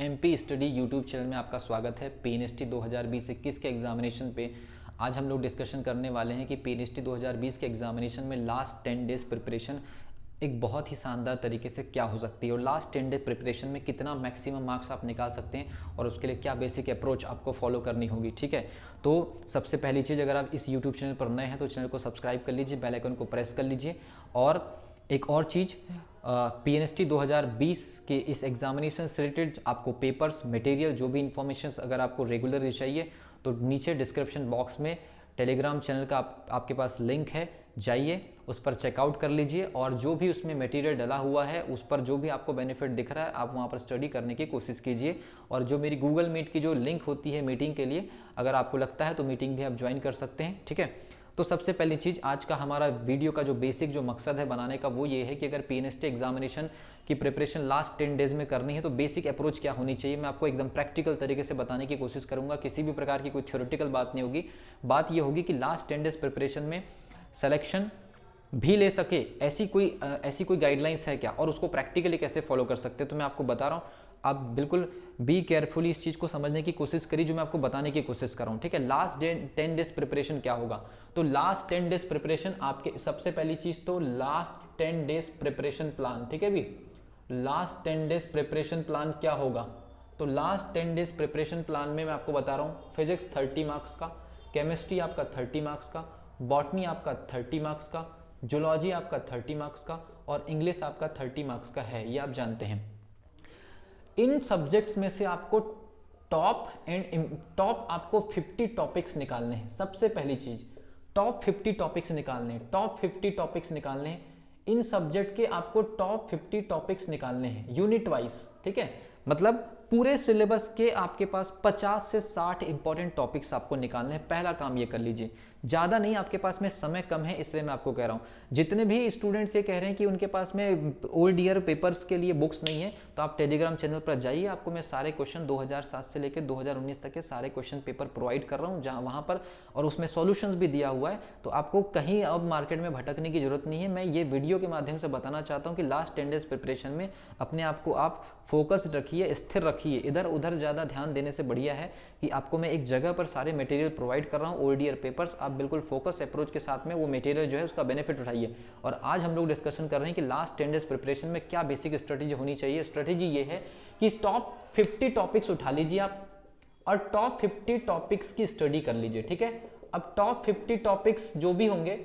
MP study YouTube channel में आपका स्वागत है। पीएनएसटी 2020-21 के एग्जामिनेशन पे आज हम लोग डिस्कशन करने वाले हैं कि पीएनएसटी 2020 के एग्जामिनेशन में लास्ट 10 डेज प्रिपरेशन एक बहुत ही शानदार तरीके से क्या हो सकती है और लास्ट 10 डे प्रिपरेशन में कितना मैक्सिमम मार्क्स आप निकाल सकते हैं और उसके लिए क्या बेसिक अप्रोच आपको फॉलो करनी होगी। ठीक है, तो सबसे पहली चीज़, अगर आप इस यूट्यूब चैनल पर नए हैं तो चैनल को सब्सक्राइब कर लीजिए, बेल आइकन को प्रेस कर लीजिए। और एक और चीज़, पीएनएसटी 2020 के इस एग्जामिनेशन से रिलेटेड आपको पेपर्स, मटेरियल, जो भी इंफॉर्मेशन अगर आपको रेगुलरली चाहिए तो नीचे डिस्क्रिप्शन बॉक्स में टेलीग्राम चैनल का आपके पास लिंक है, जाइए उस पर चेकआउट कर लीजिए और जो भी उसमें मटेरियल डला हुआ है उस पर जो भी आपको बेनिफिट दिख रहा है आप वहाँ पर स्टडी करने की कोशिश कीजिए। और जो मेरी गूगल मीट की जो लिंक होती है मीटिंग के लिए, अगर आपको लगता है तो मीटिंग भी आप ज्वाइन कर सकते हैं। ठीक है, तो सबसे पहली चीज़, आज का हमारा वीडियो का जो बेसिक जो मकसद है बनाने का वो ये है कि अगर पीएनएसटी एग्जामिनेशन की प्रिपरेशन लास्ट 10 डेज में करनी है तो बेसिक अप्रोच क्या होनी चाहिए, मैं आपको एकदम प्रैक्टिकल तरीके से बताने की कोशिश करूंगा। किसी भी प्रकार की कोई थ्योरेटिकल बात नहीं होगी। बात ये होगी कि लास्ट 10 डेज प्रिपरेशन में सिलेक्शन भी ले सके ऐसी कोई गाइडलाइंस है क्या और उसको प्रैक्टिकली कैसे फॉलो कर सकते हैं, तो मैं आपको बता रहा हूँ। आप बिल्कुल बी केयरफुली इस चीज़ को समझने की कोशिश करिए जो मैं आपको बताने की कोशिश कर रहा हूँ। ठीक है, लास्ट 10 डेज प्रिपरेशन क्या होगा, तो लास्ट 10 डेज प्रिपरेशन आपके सबसे पहली चीज़ तो लास्ट 10 डेज प्रिपरेशन प्लान। ठीक है भी, लास्ट 10 डेज प्रिपरेशन प्लान क्या होगा, तो लास्ट 10 डेज प्रिपरेशन प्लान में मैं आपको बता रहा हूँ, फिजिक्स 30 मार्क्स का, केमिस्ट्री आपका 30 मार्क्स का, बॉटनी आपका 30 मार्क्स का, जूलॉजी आपका 30 मार्क्स का और इंग्लिश आपका 30 मार्क्स का है, ये आप जानते हैं। इन सब्जेक्ट्स में से आपको टॉप आपको 50 टॉपिक्स निकालने हैं। सबसे पहली चीज, टॉप 50 टॉपिक्स निकालने हैं, टॉप 50 टॉपिक्स निकालने हैं। इन सब्जेक्ट के आपको टॉप 50 टॉपिक्स निकालने हैं यूनिट वाइज। ठीक है, मतलब पूरे सिलेबस के आपके पास 50 से 60 इंपॉर्टेंट टॉपिक्स आपको निकालने हैं। पहला काम ये कर लीजिए, ज़्यादा नहीं, आपके पास में समय कम है इसलिए मैं आपको कह रहा हूँ। जितने भी स्टूडेंट्स ये कह रहे हैं कि उनके पास में ओल्ड ईयर पेपर्स के लिए बुक्स नहीं है, तो आप टेलीग्राम चैनल पर जाइए, आपको मैं सारे क्वेश्चन 2007 से लेकर 2019 तक के सारे क्वेश्चन पेपर प्रोवाइड कर रहा हूँ जहाँ वहाँ पर, और उसमें सॉल्यूशंस भी दिया हुआ है, तो आपको कहीं अब मार्केट में भटकने की जरूरत नहीं है। मैं ये वीडियो के माध्यम से बताना चाहता हूँ कि लास्ट 10 डेज प्रिपरेशन में अपने आप को आप फोकस रखिए, स्थिर रखिए, इधर उधर ज़्यादा ध्यान देने से बढ़िया है कि आपको मैं एक जगह पर सारे मटेरियल प्रोवाइड कर रहा हूँ, ओल्ड ईयर पेपर्स, आप बिल्कुल फोकस अप्रोच के साथ में वो मटेरियल जो है उसका बेनिफिट उठाइए। और आज हम लोग डिस्कशन कर रहे हैं कि लास्ट 10 डेज प्रिपरेशन में क्या बेसिक स्ट्रेटेजी होनी चाहिए। स्ट्रेटेजी ये है कि टॉप 50 टॉपिक्स उठा लीजिए आप और टॉप 50 टॉपिक्स की स्टडी कर लीजिए। ठीक है, अब टॉप 50 टॉपिक्स जो भी होंगे,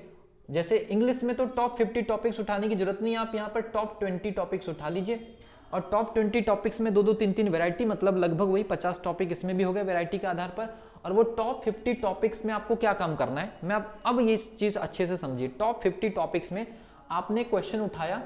जैसे इंग्लिश में तो टॉप 50 टॉपिक्स उठाने की जरूरत नहीं है, आप यहाँ पर टॉप 20 टॉपिक्स उठा लीजिए। और टॉप 20 टॉपिक्स में 2-2, 3-3 वैरायटी, मतलब लगभग वही 50 टॉपिक इसमें भी हो गए वैरायटी के आधार पर। और वो टॉप 50 टॉपिक्स में आपको क्या काम करना है, मैं अब ये चीज़ अच्छे से समझिए। टॉप 50 टॉपिक्स में आपने क्वेश्चन उठाया,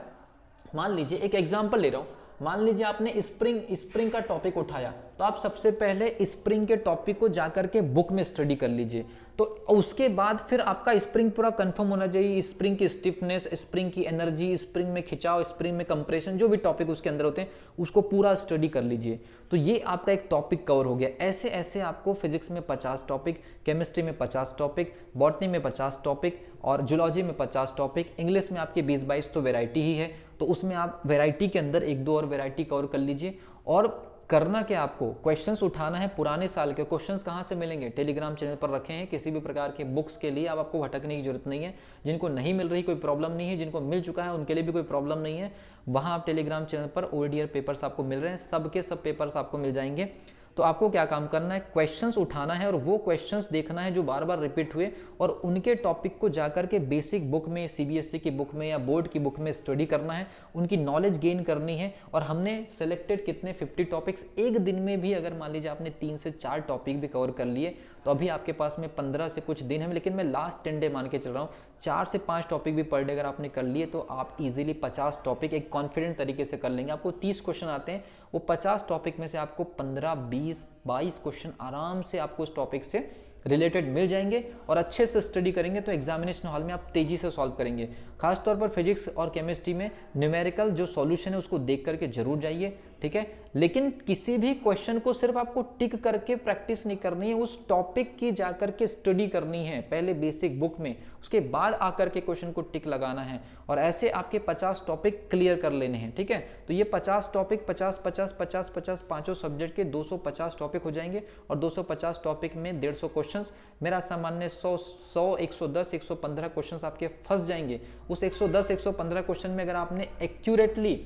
मान लीजिए एक एग्जाम्पल ले रहा हूँ, मान लीजिए आपने स्प्रिंग का टॉपिक उठाया, तो आप सबसे पहले स्प्रिंग के टॉपिक को जाकर के बुक में स्टडी कर लीजिए। तो उसके बाद फिर आपका स्प्रिंग पूरा कंफर्म होना चाहिए, स्प्रिंग की स्टिफनेस, स्प्रिंग की एनर्जी, स्प्रिंग में खिंचाव, स्प्रिंग में कंप्रेशन, जो भी टॉपिक उसके अंदर होते हैं उसको पूरा स्टडी कर लीजिए। तो ये आपका एक टॉपिक कवर हो गया। ऐसे ऐसे आपको फिजिक्स में 50 टॉपिक, केमिस्ट्री में 50 टॉपिक, बॉटनी में 50 टॉपिक और जूलॉजी में 50 टॉपिक, इंग्लिश में आपके 20-22 तो वैरायटी ही है, तो उसमें आप वैरायटी के अंदर 1-2 और वैरायटी कवर कर लीजिए। और करना क्या, आपको क्वेश्चंस उठाना है पुराने साल के। क्वेश्चंस कहाँ से मिलेंगे, टेलीग्राम चैनल पर रखे हैं। किसी भी प्रकार के बुक्स के लिए अब आपको भटकने की जरूरत नहीं है। जिनको नहीं मिल रही कोई प्रॉब्लम नहीं है, जिनको मिल चुका है उनके लिए भी कोई प्रॉब्लम नहीं है। वहाँ आप टेलीग्राम चैनल पर ओल्ड ईयर पेपर्स आपको मिल रहे हैं, सबके सब पेपर्स आपको मिल जाएंगे। तो आपको क्या काम करना है, क्वेश्चंस उठाना है और वो क्वेश्चंस देखना है जो बार बार रिपीट हुए, और उनके टॉपिक को जाकर के बेसिक बुक में, सीबीएसई की बुक में या बोर्ड की बुक में स्टडी करना है, उनकी नॉलेज गेन करनी है। और हमने सेलेक्टेड कितने 50 टॉपिक्स, एक दिन में भी अगर मान लीजिए आपने 3 से 4 टॉपिक भी कवर कर लिए तो अभी आपके पास में 15 से कुछ दिन है, लेकिन मैं लास्ट 10 डे मान के चल रहा हूँ। 4 से 5 टॉपिक भी पर डे अगर आपने कर लिए तो आप इजीली 50 टॉपिक एक कॉन्फिडेंट तरीके से कर लेंगे। आपको 30 क्वेश्चन आते हैं, वो 50 टॉपिक में से आपको 15, 20, 22 क्वेश्चन आराम से आपको उस टॉपिक से रिलेटेड मिल जाएंगे। और अच्छे से स्टडी करेंगे तो एग्जामिनेशन हॉल में आप तेजी से सॉल्व करेंगे। खासतौर पर फिजिक्स और केमिस्ट्री में न्यूमेरिकल जो सॉल्यूशन है उसको देख करके जरूर जाइए। ठीक है। लेकिन किसी भी क्वेश्चन को सिर्फ आपको टिक करके प्रैक्टिस नहीं करनी है, उस टॉपिक की जाकर के स्टडी करनी है पहले बेसिक बुक में, उसके बाद आकर के क्वेश्चन को टिक लगाना है और ऐसे आपके 50 टॉपिक क्लियर कर लेने हैं, ठीक है। तो ये 50 टॉपिक 50 पांचों सब्जेक्ट के 250 टॉपिक हो जाएंगे और 250 टॉपिक में 150 क्वेश्चंस, मेरा सामान्य 100 110 115 क्वेश्चंस आपके फंस जाएंगे। उस 110 115 क्वेश्चन में अगर आपने एक्यूरेटली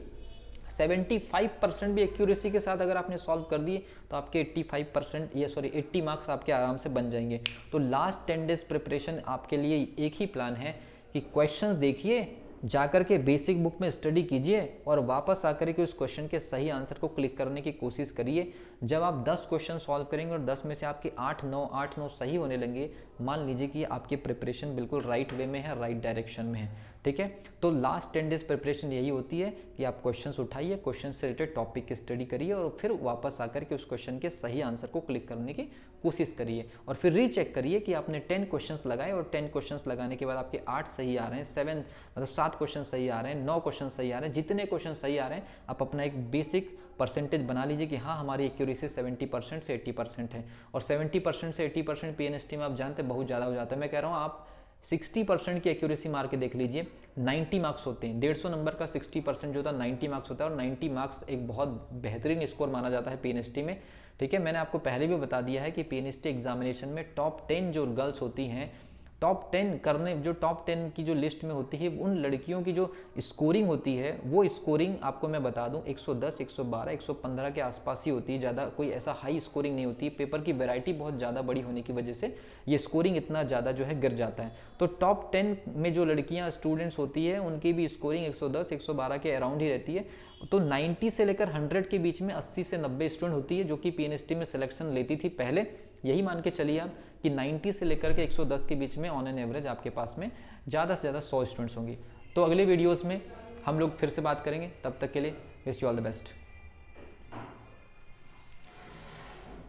75% भी एक्यूरेसी के साथ अगर आपने सॉल्व कर दिए तो आपके 80 मार्क्स आपके आराम से बन जाएंगे। तो लास्ट 10 डेज प्रिपरेशन आपके लिए एक ही प्लान है कि क्वेश्चंस देखिए, जाकर के बेसिक बुक में स्टडी कीजिए और वापस आकर के उस क्वेश्चन के सही आंसर को क्लिक करने की कोशिश करिए। जब आप 10 क्वेश्चन सॉल्व करेंगे और 10 में से आपके 8-9 सही होने लगेंगे, मान लीजिए कि आपकी प्रिपरेशन बिल्कुल राइट वे में है, राइट डायरेक्शन में है, ठीक है। तो लास्ट 10 डेज प्रिपरेशन यही होती है कि आप क्वेश्चंस उठाइए, क्वेश्चन से रिलेटेड टॉपिक की स्टडी करिए और फिर वापस आकर के उस क्वेश्चन के सही आंसर को क्लिक करने की कोशिश करिए और फिर रीचेक करिए कि आपने 10 क्वेश्चंस लगाए और 10 क्वेश्चंस लगाने के बाद आपके 8 सही आ रहे हैं, 7 क्वेश्चन सही आ रहे हैं, 9 क्वेश्चन सही आ रहे हैं, जितने क्वेश्चन सही आ रहे हैं आप अपना एक बेसिक परसेंटेज बना लीजिए कि हाँ हमारी एक्यूरेसी 70% से 80% है। और 70% से 80% पीएनएसटी में आप जानते हैं बहुत ज़्यादा हो जाता है। मैं कह रहा हूँ आप 60% की एक्यूरेसी मार के देख लीजिए, 90 मार्क्स होते हैं। 150 नंबर का 60% जो होता है 90 मार्क्स होता है और 90 मार्क्स एक बहुत बेहतरीन स्कोर माना जाता है पीएनएसटी में, ठीक है। मैंने आपको पहले भी बता दिया है कि पीएनएसटी एग्जामिनेशन में टॉप 10 जो गर्ल्स होती हैं, टॉप 10 करने, जो टॉप 10 की जो लिस्ट में होती है, उन लड़कियों की जो स्कोरिंग होती है वो स्कोरिंग आपको मैं बता दूं 110 112 115 के आसपास ही होती है, ज़्यादा कोई ऐसा हाई स्कोरिंग नहीं होती। पेपर की वैरायटी बहुत ज़्यादा बड़ी होने की वजह से ये स्कोरिंग इतना ज़्यादा जो है गिर जाता है। तो टॉप 10 में जो लड़कियाँ स्टूडेंट्स होती है उनकी भी स्कोरिंग 110 112 के अराउंड ही रहती है। तो 90 से लेकर 100 के बीच में 80 से 90 स्टूडेंट होती है जो कि पीएनएसटी में सिलेक्शन लेती थी पहले। यही मान के चलिए आप कि 90 से लेकर के 110 के बीच में ऑन एन एवरेज आपके पास में ज़्यादा से ज़्यादा 100 स्टूडेंट्स होंगी। तो अगले वीडियोस में हम लोग फिर से बात करेंगे, तब तक के लिए wish you all the best.